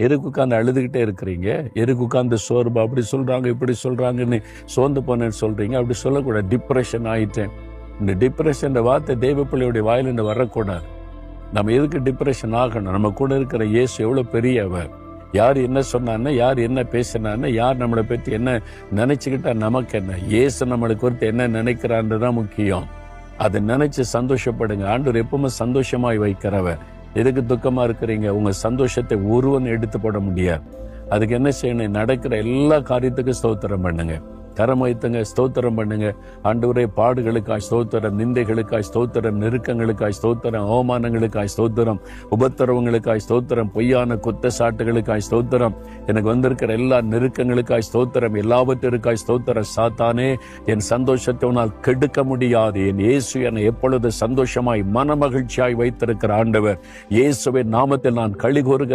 எதுக்கு உட்காந்து அழுதுகிட்டே இருக்கிறீங்க? எதுக்கு உட்காந்து சோர்வு அப்படி சொல்றாங்க இப்படி சொல்றாங்கன்னு சோர்ந்து போனேன்னு சொல்றீங்க? அப்படி சொல்லக்கூடாது. டிப்ரெஷன் ஆயிட்டேன். இந்த டிப்ரெஷன் வார்த்தை தெய்வ பிள்ளையுடைய வாயிலிருந்து வரக்கூடாது. நம்ம எதுக்கு டிப்ரெஷன் ஆகணும்? நம்ம கூட இருக்கிற இயேசு எவ்வளவு பெரியவர். யார் என்ன சொன்னான்னு, யார் என்ன பேசினான்னு, யார் நம்மளை பற்றி என்ன நினைச்சுக்கிட்டா நமக்கு என்ன? இயேசு நம்மளுக்கு குறித்து என்ன நினைக்கிறான்றதுதான் முக்கியம். அதை நினைச்சு சந்தோஷப்படுங்க. ஆண்டவர் எப்பவுமே சந்தோஷமாய் வைக்கிறவர். எதுக்கு துக்கமா இருக்கிறீங்க? உங்க சந்தோஷத்தை ஒருவன் எடுத்து போட முடியாது. அதுக்கு என்ன செய்யணும்? நடக்கிற எல்லா காரியத்துக்கும் ஸ்தோத்திரம் பண்ணுங்க. கரம் வைத்துங்க, ஸ்தோத்திரம் பண்ணுங்க. ஆண்டவரே, பாடுகளுக்காய் ஸ்தோத்திரம், நிந்தைகளுக்காய் ஸ்தோத்திரம், நெருக்கங்களுக்காய் ஸ்தோத்திரம், அவமானங்களுக்காய் ஸ்தோத்திரம், உபத்திரவங்களுக்காய் ஸ்தோத்திரம், பொய்யான குற்றச்சாட்டுகளுக்காய் ஸ்தோத்திரம், எனக்கு வந்திருக்கிற எல்லா நெருக்கங்களுக்காய் ஸ்தோத்திரம், எல்லாவற்றிற்காய் ஸ்தோத்திரம். சாத்தானே, என் சந்தோஷத்தை உன்னால் கெடுக்க முடியாது. என் இயேசு என்னை எப்பொழுது சந்தோஷமாய் மன மகிழ்ச்சியாய் வைத்திருக்கிற ஆண்டவர். இயேசுவின் நாமத்தில் நான் களி கூறுகிறேன்.